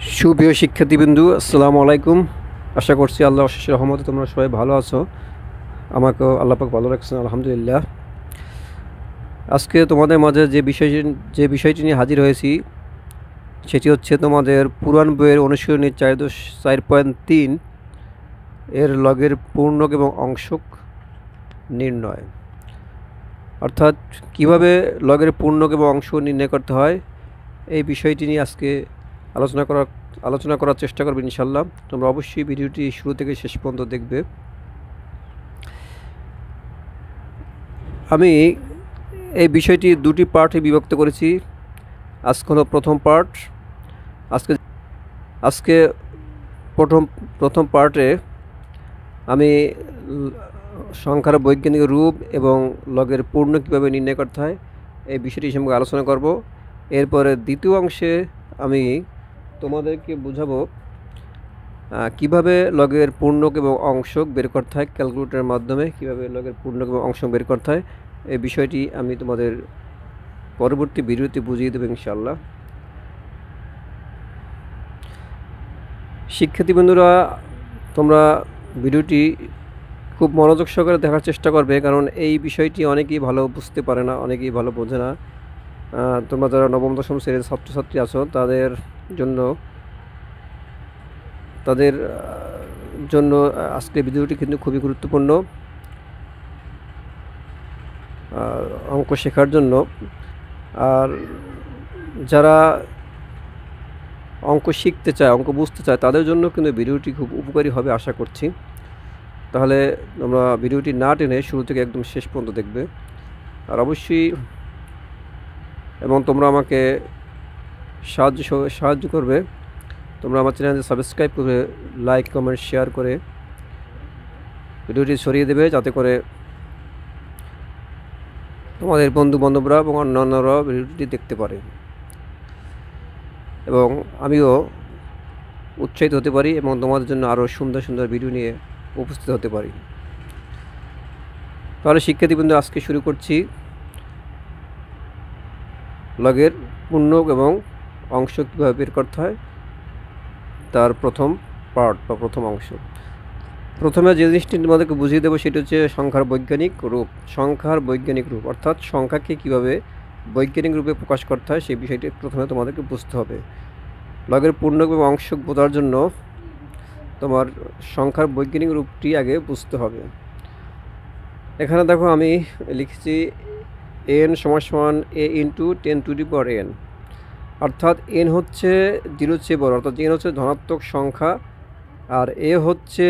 সুপ্রিয় শিক্ষার্থীবৃন্দু, আসসালামু আলাইকুম। আশা করছি আল্লাহ অশেষ রহমতে তোমরা সবাই ভালো আছো। আমাকেও আল্লাহ পাক ভালো রাখছেন, আলহামদুলিল্লাহ। আজকে তোমাদের মাঝে যে বিষয়টি নিয়ে হাজির হয়েছি সেটি হচ্ছে তোমাদের পুরাণ বইয়ের অনুশীলনী 4.3 এর লগের পূর্ণক এবং অংশক নির্ণয়, অর্থাৎ কিভাবে লগের পূর্ণক এবং অংশ নির্ণয় করতে হয় এই বিষয়টি নিয়ে আজকে আলোচনা করার চেষ্টা করবে ইনশাল্লাহ। তোমরা অবশ্যই ভিডিওটি শুরু থেকে শেষ পর্যন্ত দেখবে। আমি এই বিষয়টি দুটি পার্টে বিভক্ত করেছি। আজকে হলো প্রথম পার্ট। আজকে প্রথম পার্টে আমি সংখ্যার বৈজ্ঞানিক রূপ এবং লগের পূর্ণ কীভাবে নির্ণয় করতে হয় এই বিষয়টি সম্পর্কে আলোচনা করব। এরপরে দ্বিতীয় অংশে আমি তোমাদেরকে বোঝাবো কিভাবে লগের পূর্ণক এবং অংশক বের করতে হয়, ক্যালকুলেটরের মাধ্যমে কিভাবে লগের পূর্ণক এবং অংশক বের করতে হয় এই বিষয়টি আমি তোমাদের পরবর্তী ভিডিওতে বুঝিয়ে দেবো ইনশাআল্লাহ। শিক্ষার্থী বন্ধুরা, তোমরা ভিডিওটি খুব মনোযোগ সহকারে দেখার চেষ্টা করবে, কারণ এই বিষয়টি অনেকেই ভালো বুঝতে পারে না, অনেকেই ভালো বোঝে না। তোমরা যারা নবম দশম শ্রেণীর ছাত্রছাত্রী আছো তাদের জন্য আজকের ভিডিওটি কিন্তু খুবই গুরুত্বপূর্ণ অঙ্ক শেখার জন্য। আর যারা অঙ্ক শিখতে চায়, অঙ্ক বুঝতে চায়, তাদের জন্য কিন্তু ভিডিওটি খুব উপকারী হবে আশা করছি। তাহলে তোমরা ভিডিওটি না টেনে শুরু থেকে একদম শেষ পর্যন্ত দেখবে। আর অবশ্যই এবং তোমরা আমাকে সাহায্য করবে। তোমরা আমার চ্যানেলটি সাবস্ক্রাইব করে লাইক কমেন্ট শেয়ার করে ভিডিওটি ছড়িয়ে দেবে, যাতে করে তোমাদের বন্ধু বান্ধবরা এবং অন্যান্যরা ভিডিওটি দেখতে পারে এবং আমিও উৎসাহিত হতে পারি এবং তোমাদের জন্য আরও সুন্দর সুন্দর ভিডিও নিয়ে উপস্থিত হতে পারি। তাহলে শিক্ষার্থীবৃন্দ, আজকে শুরু করছি লগের পূর্ণক এবং অংশ কীভাবে বের করতে হয় তার প্রথম পার্ট বা প্রথম অংশ। প্রথমে যে জিনিসটি তোমাদেরকে বুঝিয়ে দেবো সেটি হচ্ছে সংখ্যার বৈজ্ঞানিক রূপ। সংখ্যার বৈজ্ঞানিক রূপ অর্থাৎ সংখ্যাকে কীভাবে বৈজ্ঞানিক রূপে প্রকাশ করতে হয় সেই বিষয়টি প্রথমে তোমাদেরকে বুঝতে হবে। লগের পূর্ণক এবং অংশক বোঝার জন্য তোমার সংখ্যার বৈজ্ঞানিক রূপটি আগে বুঝতে হবে। এখানে দেখো আমি লিখেছি n = a × 10⁻n, অর্থাৎ n হচ্ছে 0-এর চেয়ে বড়, অর্থাৎ n হচ্ছে ধনাত্মক সংখ্যা, আর a হচ্ছে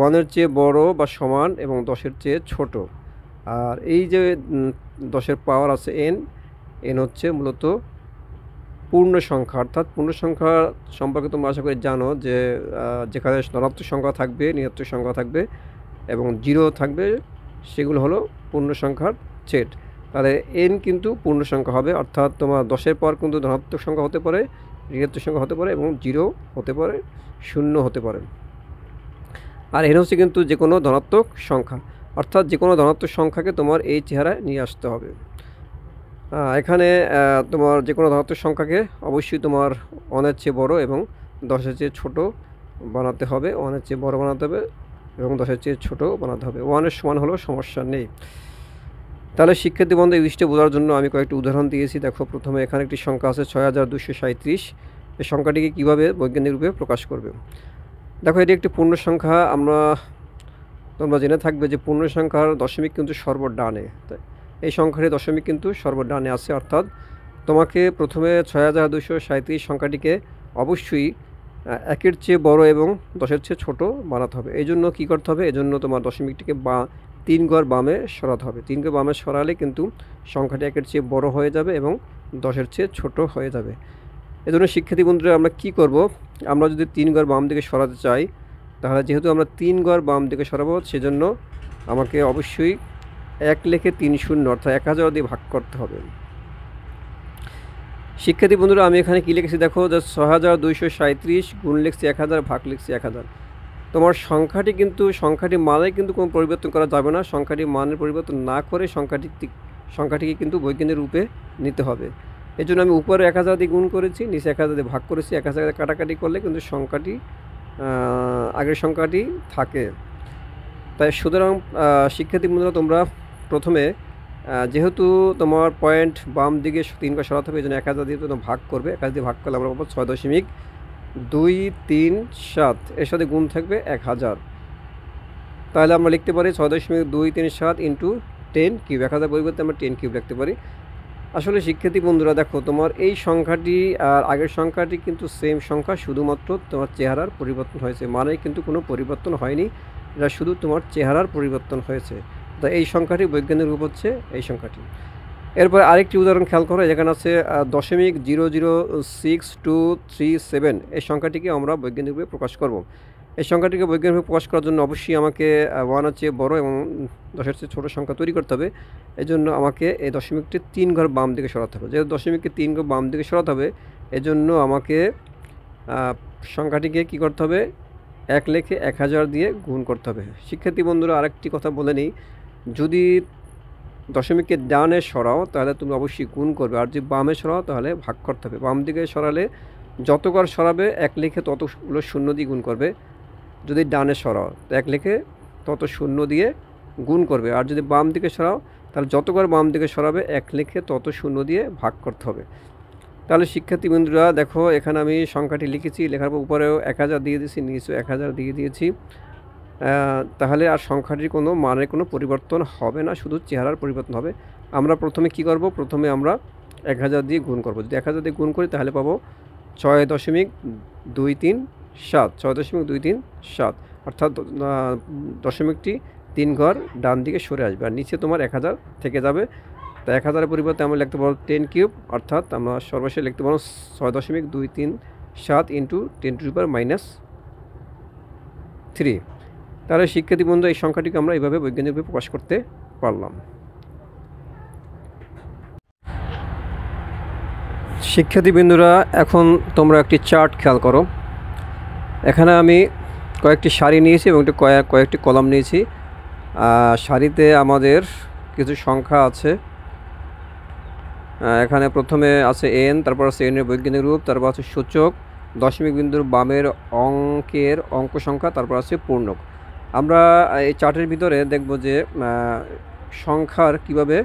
1-এর চেয়ে বড় বা সমান এবং 10-এর চেয়ে ছোট। আর এই যে 10-এর পাওয়ার আছে n হচ্ছে মূলত পূর্ণ সংখ্যা। অর্থাৎ পূর্ণ সংখ্যা সম্পর্কে তোমরা আশা করি জানো যে যেখানে ধনাত্মক সংখ্যা থাকবে, ঋণাত্মক সংখ্যা থাকবে এবং 0 থাকবে, সেগুলো হলো পূর্ণ সংখ্যার সেট। তাহলে n কিন্তু পূর্ণ সংখ্যা হবে, অর্থাৎ তোমার 10-এর পর কিন্তু ধনাত্মক সংখ্যা হতে পারে, ঋণাত্মক সংখ্যা হতে পারে এবং 0 হতে পারে, 0 হতে পারে। আর n হচ্ছে কিন্তু যে কোনো ধনাত্মক সংখ্যা, অর্থাৎ যে কোনো ধনাত্মক সংখ্যাকে তোমার এই চেহারায় নিয়ে আসতে হবে। এখানে তোমার যে কোনো ধনাত্মক সংখ্যাকে অবশ্যই তোমার 1-এর চেয়ে বড় এবং 10-এর চেয়ে ছোট বানাতে হবে, 1-এর চেয়ে বড় বানাতে হবে এবং 10-এর চেয়ে ছোট বানাতে হবে। 1-এর সমান হলেও সমস্যা নেই। তাহলে শিক্ষার্থী বন্ধু, এই জিনিসটা বোঝার জন্য আমি কয়েকটি উদাহরণ দিয়েছি। দেখো, প্রথমে এখানে একটি সংখ্যা আছে 6237। এই সংখ্যাটিকে কীভাবে বৈজ্ঞানিক রূপে প্রকাশ করবে? দেখো, এটি একটি পূর্ণ সংখ্যা। তোমরা জেনে থাকবে যে পূর্ণ সংখ্যার দশমিক কিন্তু সর্বডানে, তাই এই সংখ্যাটি দশমিক কিন্তু সর্বডানে আছে। অর্থাৎ তোমাকে প্রথমে 6237 সংখ্যাটিকে অবশ্যই 1-এর চেয়ে বড় এবং 10-এর চেয়ে ছোট বানাতে হবে। এই জন্য কী করতে হবে? এজন্য তোমার দশমিকটিকে 3 ঘর বামে সরাতে হবে। 3 ঘর বামে সরালে কিন্তু সংখ্যাটি 1-এর চেয়ে বড় হয়ে যাবে এবং 10-এর চেয়ে ছোট হয়ে যাবে। এজন্য শিক্ষার্থী বন্ধুরা, আমরা কি করব? আমরা যদি 3 ঘর বাম দিকে সরাতে চাই, তাহলে যেহেতু আমরা 3 ঘর বাম দিকে সরাবো, সেজন্য আমাকে অবশ্যই 1 লিখে 3 শূন্য অর্থাৎ 1000 দিয়ে ভাগ করতে হবে। শিক্ষার্থী বন্ধুরা, আমি এখানে কী লিখেছি দেখো, যে 6237 গুণ লিখছি 1000, ভাগ লিখছি 1000। তোমার সংখ্যাটি মানে কিন্তু কোনো পরিবর্তন করা যাবে না। সংখ্যাটি মানের পরিবর্তন না করে সংখ্যাটিকে কিন্তু বৈজ্ঞানিক রূপে নিতে হবে। এই জন্য আমি উপরে 1000 দিয়ে গুণ করেছি, নিচে 1000 দিয়ে ভাগ করেছি। 1000 কাটাকাটি করলে কিন্তু সংখ্যাটি আগের সংখ্যাটি থাকে। তাই সুতরাং শিক্ষার্থী বন্ধুরা, তোমরা প্রথমে যেহেতু তোমার পয়েন্ট বাম দিকে 3 ঘর সরাতে হবে, এই জন্য 1000 দিয়ে তোমরা ভাগ করবে। 1000 দিয়ে ভাগ করলে আমরা পাবো 6.237, এর সাথে গুণ থাকবে 1000। তাহলে আমরা লিখতে পারি 6.237 ইন্টু 10 কিউব। 1000 পরিবর্তে আমরা 10 কিউব লিখতে পারি। আসলে শিক্ষার্থী বন্ধুরা দেখো, তোমার এই সংখ্যাটি আর আগের সংখ্যাটি কিন্তু সেম সংখ্যা, শুধুমাত্র তোমার চেহারার পরিবর্তন হয়েছে, মানে কিন্তু কোনো পরিবর্তন হয়নি, এটা শুধু তোমার চেহারার পরিবর্তন হয়েছে। তো এই সংখ্যাটি বৈজ্ঞানিক রূপ হচ্ছে এই সংখ্যাটি। এরপর আরেকটি উদাহরণ খেয়াল করো, যেখানে আছে 0.00627, এই সংখ্যাটিকে আমরা বৈজ্ঞানিক রূপে প্রকাশ করব। এই সংখ্যাটিকে বৈজ্ঞানিক রূপে প্রকাশ করার জন্য অবশ্যই আমাকে 1-এর চেয়ে বড় এবং 10-এর চেয়ে ছোটো সংখ্যা তৈরি করতে হবে। এই জন্য আমাকে এই দশমিকটি 3 ঘর বাম দিকে সরাতে হবে। যেহেতু দশমিককে 3 ঘর বাম দিকে সরাতে হবে, এজন্য আমাকে সংখ্যাটিকে কী করতে হবে, 1 লিখে 1000 দিয়ে গুণ করতে হবে। শিক্ষার্থী বন্ধুরা, আরেকটি কথা বলে নিই, যদি দশমিককে ডানে সরাও তাহলে তুমি অবশ্যই গুণ করবে, আর যদি বামে সরাও তাহলে ভাগ করতে হবে। বাম দিকে সরালে যত ঘর সরাবে 1 লিখে ততগুলো শূন্য দিয়ে গুণ করবে। যদি ডানে সরাও 1 লিখে তত শূন্য দিয়ে গুণ করবে, আর যদি বাম দিকে সরাও তাহলে যত ঘর বাম দিকে সরাবে 1 লিখে তত শূন্য দিয়ে ভাগ করতে হবে। তাহলে শিক্ষার্থী বন্ধুরা দেখো, এখানে আমি সংখ্যাটি লিখেছি, লেখার পর উপরেও 1000 দিয়ে দিয়েছি, নিচেও 1000 দিয়ে দিয়েছি। তাহলে আর সংখ্যাটির কোনো মানের কোনো পরিবর্তন হবে না, শুধু চেহারার পরিবর্তন হবে। আমরা প্রথমে কি করব, প্রথমে আমরা 1000 দিয়ে গুণ করব। যদি 1000 দিয়ে গুণ করি তাহলে পাবো 6.237, 6.237, অর্থাৎ দশমিকটি 3 ঘর ডান দিকে সরে আসবে, আর নিচে তোমার 1000 থেকে যাবে। তো 1000-এর পরিবর্তে আমরা লিখতে পারবো 10 কিউব, অর্থাৎ আমরা সর্বশেষ লিখতে পারবো 6.237 ইন্টু 10⁻³ তাহলে শিক্ষার্থী বন্ধু, এই সংখ্যাটিকে আমরা এইভাবে বৈজ্ঞানিকভাবে প্রকাশ করতে পারলাম। শিক্ষার্থীবৃন্দরা, এখন তোমরা একটি চার্ট খেয়াল করো। এখানে আমি কয়েকটি সারি নিয়েছি এবং কয়েকটি কলাম নিয়েছি। সারিতে আমাদের কিছু সংখ্যা আছে। এখানে প্রথমে আছে n, তারপর আছে n এর বৈজ্ঞানিক রূপ, তারপর আছে সূচক, দশমিক বিন্দুর বামের অঙ্কের অঙ্ক সংখ্যা, তারপর আছে পূর্ণক। আমরা এই চার্টের ভিতরে দেখব যে সংখ্যার কিভাবে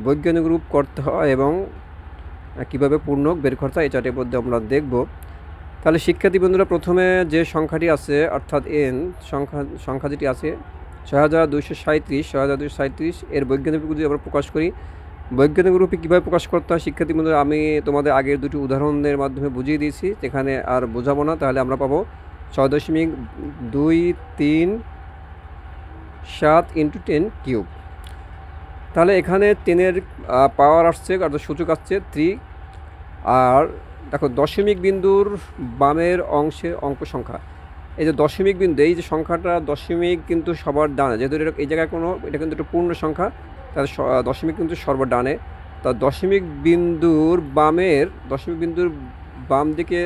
বৈজ্ঞানিক রূপ করতে হয় এবং কিভাবে পূর্ণক বের করতে হয়, এই চার্টের মধ্যে আমরা দেখব। তাহলে শিক্ষার্থী বন্ধুরা, প্রথমে যে সংখ্যাটি আছে অর্থাৎ n সংখ্যা যেটি আছে 6237, এর বৈজ্ঞানিক রূপ যদি আমরা প্রকাশ করি, বৈজ্ঞানিক রূপে কীভাবে প্রকাশ করতে হয় শিক্ষার্থী বন্ধুরা আমি তোমাদের আগের দুটি উদাহরণের মাধ্যমে বুঝিয়ে দিয়েছি, এখানে আর বোঝাবো না। তাহলে আমরা পাবো 6.237 ইন্টু 10 কিউব। তাহলে এখানে 10-এর পাওয়ার আসছে, অর্থাৎ সূচক আসছে 3। আর দেখো, দশমিক বিন্দুর বামের অংশের অঙ্ক সংখ্যা, এই যে দশমিক বিন্দু, এই যে সংখ্যাটা দশমিক কিন্তু সবার ডানে, যেহেতু এই জায়গায় এটা কিন্তু একটা পূর্ণ সংখ্যা, তাহলে দশমিক কিন্তু সর্বডানে। তা দশমিক বিন্দুর বাম দিকে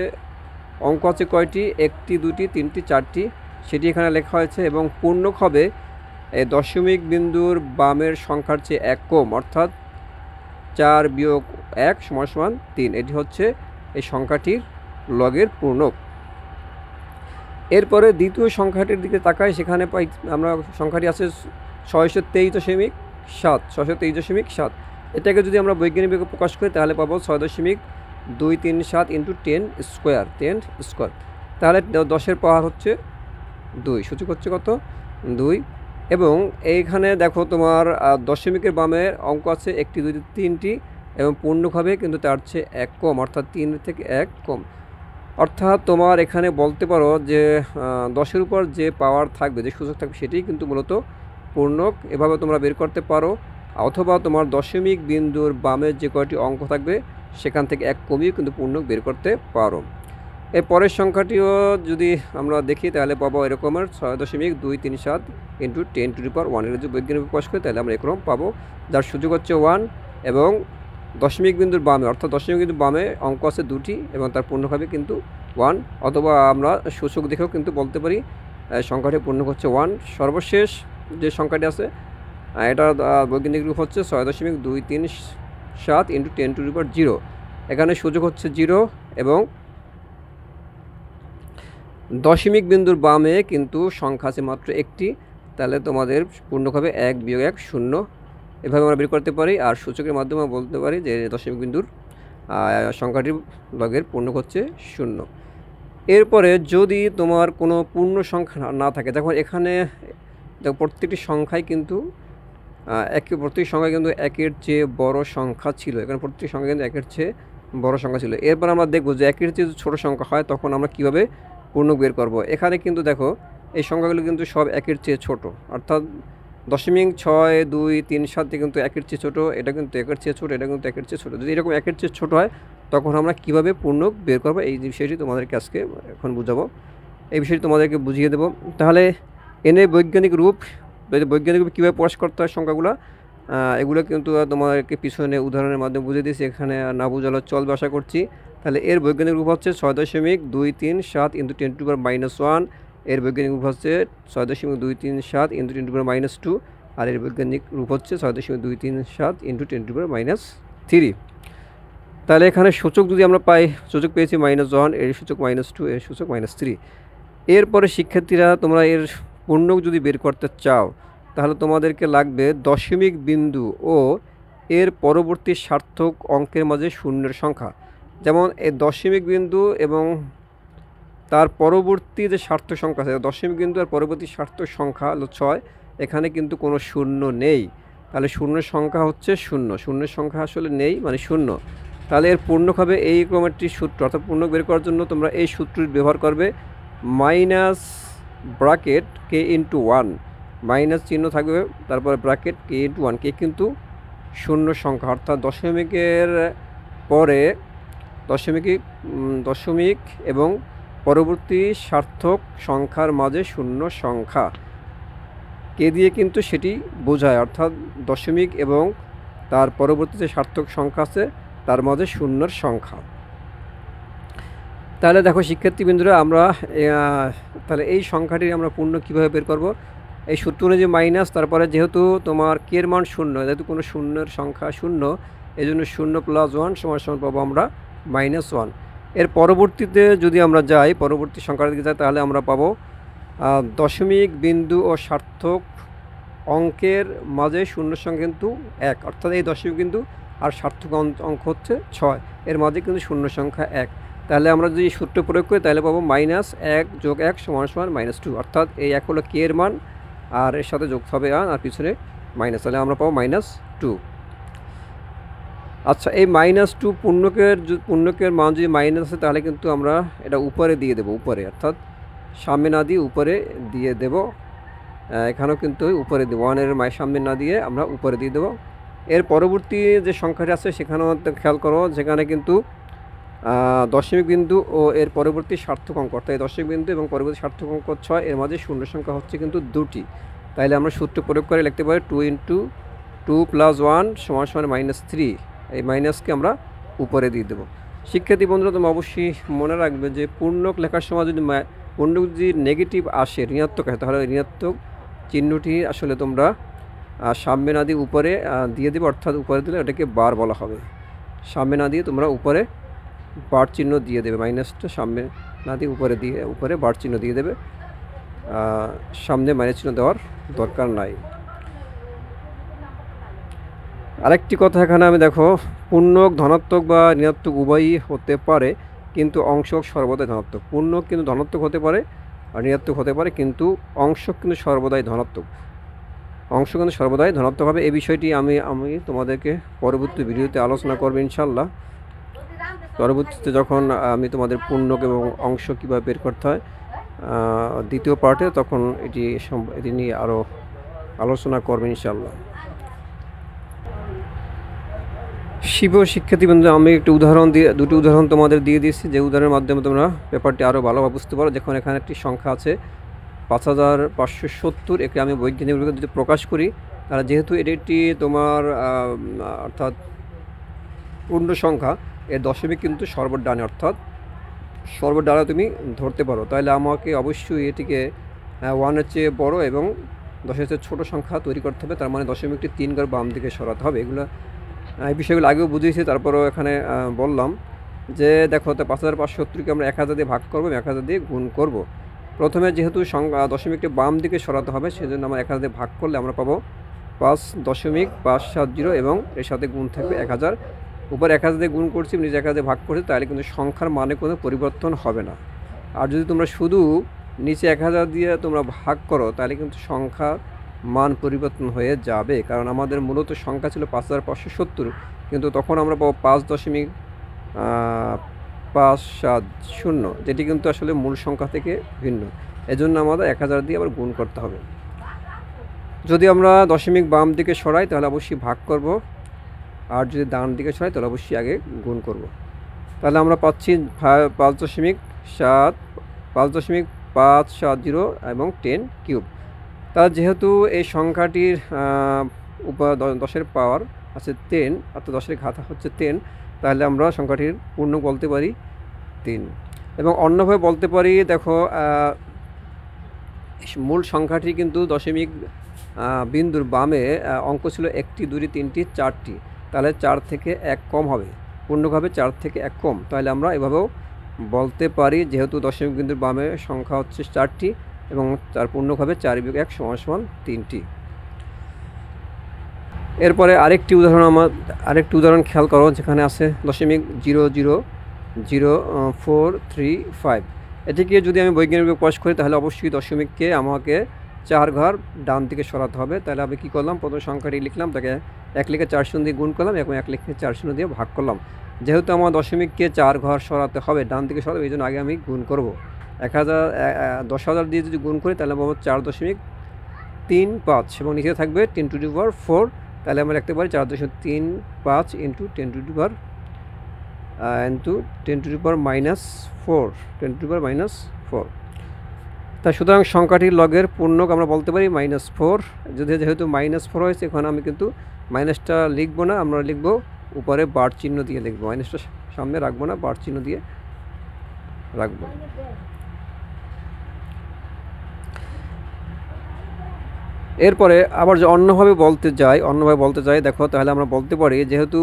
অঙ্ক আছে কয়টি, 1টি 2টি 3টি 4টি, সেটি এখানে লেখা হয়েছে। এবং পূর্ণক হবে এই দশমিক বিন্দুর বামের সংখ্যার চেয়ে 1 কম, অর্থাৎ 4 বিয়োগ 1 = 3। এটি হচ্ছে এই সংখ্যাটির লগের পূর্ণক। এরপরে দ্বিতীয় সংখ্যাটির দিকে তাকাই, সেখানে পাই আমরা সংখ্যাটি আছে 623.7। এটাকে যদি আমরা বৈজ্ঞানিকভাবে প্রকাশ করি তাহলে পাবো 6.237 ইন্টু 10 স্কোয়ার। তাহলে 10-এর পাওয়ার হচ্ছে 2, সূচক হচ্ছে কত, 2। এবং এইখানে দেখো, তোমার দশমিকের বামের অঙ্ক আছে 1টি 2টি 3টি, এবং পূর্ণক হবে কিন্তু তার চেয়ে 1 কম, অর্থাৎ 3 থেকে 1 কম। অর্থাৎ তোমার এখানে বলতে পারো যে 10-এর উপর যে পাওয়ার থাকবে, যে সূচক থাকবে, সেটাই কিন্তু মূলত পূর্ণক। এভাবে তোমরা বের করতে পারো। অথবা তোমার দশমিক বিন্দুর বামের যে কয়টি অঙ্ক থাকবে সেখান থেকে 1 কমিয়ে কিন্তু পূর্ণক বের করতে পারো। এর পরের সংখ্যাটিও যদি আমরা দেখি তাহলে পাবো এরকমের 6.237 ইন্টু 10⁻⁴ এর যদি বৈজ্ঞানিক প্রকাশ করি তাহলে আমরা এরকম পাবো, যার সূচক হচ্ছে 1। এবং দশমিক বিন্দুর বামে, অর্থাৎ দশমিক বিন্দুর বামে অঙ্ক আছে 2টি এবং তার পূর্ণক হবে কিন্তু 1। অথবা আমরা সূচক দেখেও কিন্তু বলতে পারি সংখ্যাটি পূর্ণক হচ্ছে 1। সর্বশেষ যে সংখ্যাটি আছে এটা বৈজ্ঞানিক রূপ হচ্ছে 6.237 ইন্টু 10⁻�0। এখানে সূচক হচ্ছে 0 এবং দশমিক বিন্দুর বামে কিন্তু সংখ্যা আছে মাত্র একটি, তাহলে তোমাদের পূর্ণক হবে 1 - 1 0। এভাবে আমরা বের করতে পারি। আর সূচকের মাধ্যমে বলতে পারি যে দশমিক বিন্দুর সংখ্যাটির লগের পূর্ণক হচ্ছে 0। এরপরে যদি তোমার কোনো পূর্ণ সংখ্যা না থাকে, দেখো এখানে দেখো প্রত্যেকটি সংখ্যায় কিন্তু প্রত্যেক সংখ্যায় কিন্তু 1-এর চেয়ে বড় সংখ্যা ছিল। এখানে প্রত্যেক সংখ্যা কিন্তু 1-এর চেয়ে বড় সংখ্যা ছিল। এরপর আমরা দেখব যে 1-এর চেয়ে ছোট সংখ্যা হয় তখন আমরা কিভাবে পূর্ণক বের করব। এখানে কিন্তু দেখো এই সংখ্যাগুলো কিন্তু সব 1-এর চেয়ে ছোট, অর্থাৎ 0.6237 কিন্তু 1-এর চেয়ে ছোট, এটা কিন্তু 1-এর চেয়ে ছোট, এটা কিন্তু 1-এর চেয়ে ছোট। যদি এরকম 1-এর চেয়ে ছোট হয় তখন আমরা কিভাবে পূর্ণক বের করব এই বিষয়টি তোমাদেরকে আজকে এখন বুঝাবো, এই বিষয়টি তোমাদেরকে বুঝিয়ে দেব। তাহলে এনে বৈজ্ঞানিক রূপ কীভাবে প্রকাশ করতে হয় সংখ্যাগুলো, এগুলো কিন্তু তোমাদেরকে পিছনে উদাহরণের মাধ্যমে বুঝিয়ে দিয়েছি, এখানে না বুঝালো চলবে আশা করছি। তাহলে এর বৈজ্ঞানিক রূপ হচ্ছে 6.237 × 10⁻⁻1। এর বৈজ্ঞানিক রূপ হচ্ছে 6.237 × 10⁻2। আর এর বৈজ্ঞানিক রূপ হচ্ছে 6.237 × 10⁻3। তাহলে এখানে সূচক যদি আমরা পাই, সূচক পেয়েছি -1, এর সূচক -2, এর সূচক -3। এরপরে শিক্ষার্থীরা তোমরা এর পূর্ণক যদি বের করতে চাও তাহলে তোমাদেরকে লাগবে দশমিক বিন্দু ও এর পরবর্তী সার্থক অঙ্কের মাঝে শূন্যের সংখ্যা। যেমন এই দশমিক বিন্দু এবং তার পরবর্তী যে সার্থক সংখ্যা আছে, দশমিক বিন্দু আর পরবর্তী সার্থক সংখ্যা হলো 6, এখানে কিন্তু কোনো শূন্য নেই। তাহলে শূন্যের সংখ্যা হচ্ছে 0, শূন্যের সংখ্যা আসলে নেই মানে 0। তাহলে এর পূর্ণক হবে এই ক্রমেরটি সূত্র, অর্থাৎ পূর্ণক বের করার জন্য তোমরা এই সূত্রটি ব্যবহার করবে, ব্র্যাকেট k × 1, মাইনাস চিহ্ন থাকবে, তারপরে ব্র্যাকেট k × 1। কে কিন্তু শূন্য সংখ্যা, অর্থাৎ দশমিকের পরে দশমিক এবং পরবর্তী সার্থক সংখ্যার মাঝে শূন্য সংখ্যা কে দিয়ে কিন্তু সেটি বোঝায়, অর্থাৎ দশমিক এবং তার পরবর্তী যে সার্থক সংখ্যা আছে তার মাঝে শূন্যর সংখ্যা। তাহলে দেখো শিক্ষার্থীবৃন্দরা, আমরা তাহলে এই সংখ্যাটির আমরা পূর্ণ কীভাবে বের করব। এই সূত্র অনুযায়ী মাইনাস, তারপরে যেহেতু তোমার কে এর মান 0, যেহেতু কোনো শূন্যের সংখ্যা 0, এই জন্য 0 + 1 সমান পাবো আমরা -1। এর পরবর্তীতে যদি আমরা যাই, পরবর্তী সংখ্যার দিকে যাই, তাহলে আমরা পাবো দশমিক বিন্দু ও সার্থক অঙ্কের মাঝে শূন্য সংখ্যা কিন্তু 1, অর্থাৎ এই দশমিক বিন্দু আর সার্থক অঙ্ক হচ্ছে 6, এর মাঝে কিন্তু শূন্য সংখ্যা 1। তাহলে আমরা যদি সূত্র প্রয়োগ করি তাহলে পাবো -1 + 1 = -2, অর্থাৎ এই 1 হলো কে এর মান আর এর সাথে যোগ হবে আর পিছনে মাইনাস, তাহলে আমরা পাবো -2। আচ্ছা, এই -2 পূর্ণকের মান যদি মাইনাস আছে তাহলে কিন্তু আমরা এটা উপরে দিয়ে দেবো, উপরে, অর্থাৎ সামনে না দিয়ে উপরে দিয়ে দেব। এখানেও কিন্তু উপরে দেবো, 1 এর সামনে না দিয়ে আমরা উপরে দিয়ে দেবো। এর পরবর্তী যে সংখ্যাটি আছে সেখানেও খেয়াল করো, যেখানে কিন্তু দশমিক বিন্দু ও এর পরবর্তী সার্থক অঙ্ক, অর্থাৎ দশমিক বিন্দু এবং পরবর্তী সার্থক অঙ্ক 6, এর মাঝে শূন্য সংখ্যা হচ্ছে কিন্তু 2টি। তাইলে আমরা সূত্র প্রয়োগ করে লিখতে পারি 2 × 2 + 1 = -3। এই মাইনাসকে আমরা উপরে দিয়ে দেবো। শিক্ষার্থী বন্ধুরা, তোমরা অবশ্যই মনে রাখবে যে পূর্ণক লেখার সময় যদি পূর্ণক যদি নেগেটিভ আসে, ঋণাত্মক আসে, তাহলে ঋণাত্মক চিহ্নটি আসলে তোমরা সামনে না দিয়ে উপরে দিয়ে দেবে, অর্থাৎ উপরে দিলে এটাকে বার বলা হবে। সামনে না দিয়ে তোমরা উপরে বার চিহ্ন দিয়ে দেবে, মাইনাসটা সামনে না দিয়ে উপরে বার চিহ্ন দিয়ে দেবে, সামনে মাইনাস চিহ্ন দেওয়ার দরকার নাই। আরেকটি কথা এখানে আমি দেখো, পূর্ণক ধনাত্মক বা ঋণাত্মক উভয়ই হতে পারে, কিন্তু অংশক সর্বদাই ধনাত্মক। পূর্ণক কিন্তু ধনাত্মক হতে পারে আর ঋণাত্মক হতে পারে, কিন্তু অংশক কিন্তু সর্বদাই ধনাত্মক, অংশ কিন্তু সর্বদাই ধনাত্মক হবে। এই বিষয়টি আমি তোমাদেরকে পরবর্তী ভিডিওতে আলোচনা করব ইনশাল্লাহ। পরবর্তীতে যখন আমি তোমাদের পূর্ণক এবং অংশ কীভাবে বের করতে হয় দ্বিতীয় পার্টে, তখন এটি নিয়ে আরও আলোচনা করবে ইনশাল্লাহ। শিক্ষার্থী বন্ধু, আমি দুটি উদাহরণ তোমাদের দিয়ে দিয়েছি, যে উদাহরণের মাধ্যমে তোমরা ব্যাপারটি আরও ভালোভাবে বুঝতে পারো। যখন এখানে একটি সংখ্যা আছে 5570, একে আমি বৈজ্ঞানিক যদি প্রকাশ করি, তাহলে যেহেতু এটি তোমার অর্থাৎ পূর্ণ সংখ্যা, এর দশমিক কিন্তু সর্বডানে, অর্থাৎ সর্বডানে তুমি ধরতে পারো, তাহলে আমাকে অবশ্যই এটিকে 1-এর চেয়ে বড় এবং 10-এর চেয়ে ছোটো সংখ্যা তৈরি করতে হবে। তার মানে দশমিকটি 3 ঘর বাম দিকে সরাতে হবে। এগুলো এই বিষয়গুলো আগেও বুঝিয়েছি, তারপরেও এখানে বললাম যে দেখো, তো 5570কে আমরা 1000 দিয়ে ভাগ করবো, 1000 দিয়ে গুণ করব। প্রথমে যেহেতু দশমিকটি বাম দিকে সরাতে হবে, সেজন্য আমরা 1000 দিয়ে ভাগ করলে আমরা পাবো 5.570 এবং এর সাথে গুণ থাকবে 1000। উপর 1000 দিয়ে গুণ করছি, নিচে 1000 দিয়ে ভাগ করছি, তাহলে কিন্তু সংখ্যার মানে কোনো পরিবর্তন হবে না। আর যদি তোমরা শুধু নিচে 1000 দিয়ে তোমরা ভাগ করো, তাহলে কিন্তু সংখ্যার মান পরিবর্তন হয়ে যাবে, কারণ আমাদের মূলত সংখ্যা ছিল 5570, কিন্তু তখন আমরা পাবো 5.570, যেটি কিন্তু আসলে মূল সংখ্যা থেকে ভিন্ন। এজন্য আমাদের 1000 দিয়ে আবার গুণ করতে হবে। যদি আমরা দশমিক বাম দিকে সরাই তাহলে অবশ্যই ভাগ করব, আর যদি ডান দিকে সরাই তাহলে অবশ্যই আগে গুণ করব। তাহলে আমরা পাচ্ছি 5.570 এবং 10 কিউব। তাহলে যেহেতু এই সংখ্যাটির দশের পাওয়ার আছে 10, অর্থাৎ 10-এর ঘাত হচ্ছে 10, তাহলে আমরা সংখ্যাটির পূর্ণ বলতে পারি 3। এবং অন্যভাবে বলতে পারি, দেখো মূল সংখ্যাটি কিন্তু দশমিক বিন্দুর বামে অঙ্ক ছিল 1টি, 2টি, 3টি, 4টি, তাহলে 4 থেকে 1 কম হবে, পূর্ণভাবে 4 থেকে 1 কম। তাহলে আমরা এভাবেও বলতে পারি, যেহেতু দশমিক বিন্দুর বামে সংখ্যা হচ্ছে 4টি এবং তার পূর্ণভাবে 4-1 = 3টি। এরপরে আরেকটি উদাহরণ খেয়াল করো, যেখানে আছে 0.000435। এটিকে যদি আমি বৈজ্ঞানিকভাবে প্রকাশ করি, তাহলে অবশ্যই দশমিককে আমাকে 4 ঘর ডান দিকে সরাতে হবে। তাহলে আমি কী করলাম, প্রথম সংখ্যাটি লিখলাম, তাকে 1 লিখে 4 শূন্য দিয়ে গুণ করলাম এবং 1 লিখে 4 শূন্য দিয়ে ভাগ করলাম। যেহেতু আমার দশমিককে 4 ঘর সরাতে হবে, ডান দিকে সরাতে হবে, এই জন্য আগে আমি গুণ করব। 10,000 দিয়ে যদি গুণ করি তাহলে পাবো 4.35 এবং নিচে থাকবে 10⁴। তাহলে আমরা লিখতে পারি 4.35 ইন্টু 10⁻⁻⁴, 10⁻⁻⁴। তাই সুতরাং সংখ্যাটির লগের পূর্ণক আমরা বলতে পারি -4। যেহেতু -4 হয়েছে, এখন আমি কিন্তু মাইনাসটা লিখবো না, আমরা লিখবো উপরে বার চিহ্ন দিয়ে লিখবো, মাইনাসটা সামনে রাখবো না, বার চিহ্ন দিয়ে রাখবো। এরপরে আবার যে অন্যভাবে বলতে যাই, দেখো, তাহলে আমরা বলতে পারি, যেহেতু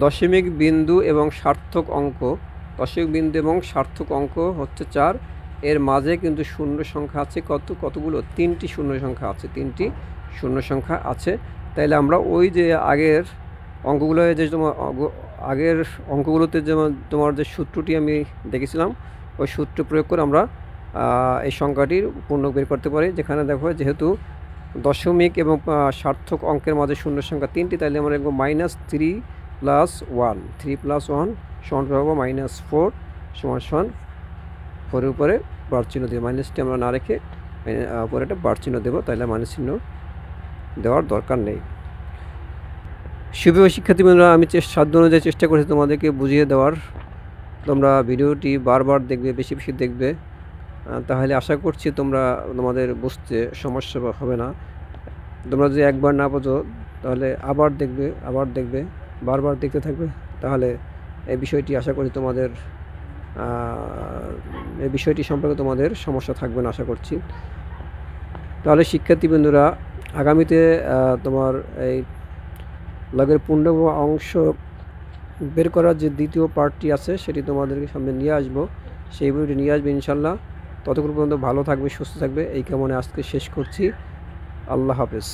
দশমিক বিন্দু এবং সার্থক অঙ্ক হচ্ছে 4, এর মাঝে কিন্তু শূন্য সংখ্যা আছে কতগুলো? 3টি শূন্য সংখ্যা আছে। তাইলে আমরা ওই যে আগের অঙ্কগুলোতে যেমন তোমার যে সূত্রটি আমি দেখেছিলাম, ওই সূত্র প্রয়োগ করে আমরা এই সংখ্যাটির পূর্ণক বের করতে পারি। যেখানে দেখো, যেহেতু দশমিক এবং সার্থক অঙ্কের মাঝে শূন্য সংখ্যা 3টি, তাহলে আমরা লিখব -3 + 1, 3 + 1 সমান পাবো -4 = 4 এর উপরে বার চিহ্ন দেবো, মাইনাসটি আমরা না রেখে উপরে একটা বার চিহ্ন দেবো, তাহলে মাইনাস চিহ্ন দেওয়ার দরকার নেই। সুপ্রিয় শিক্ষার্থীবৃন্দরা, আমি সাধ্য অনুযায়ী চেষ্টা করছি তোমাদেরকে বুঝিয়ে দেওয়ার। তোমরা ভিডিওটি বারবার দেখবে, বেশি দেখবে, তাহলে আশা করছি তোমাদের বুঝতে সমস্যা হবে না। তোমরা যদি একবার না বোঝো, তাহলে আবার দেখবে, বারবার দেখতে থাকবে, তাহলে এই বিষয়টি আশা করি তোমাদের এই বিষয়টি সম্পর্কে তোমাদের সমস্যা থাকবে না আশা করছি। তাহলে শিক্ষার্থীবৃন্দরা, আগামীতে তোমার এই লগের পূর্ণাঙ্গ অংশ বের করার যে দ্বিতীয় পার্টটি আছে, সেটি তোমাদেরকে সামনে নিয়ে আসবো, সেই ভিডিওটি নিয়ে আসবে ইনশাল্লাহ। ততক্ষণ পর্যন্ত ভালো থাকবে, সুস্থ থাকবে, এই কামনে আজকে শেষ করছি। আল্লাহ হাফেজ।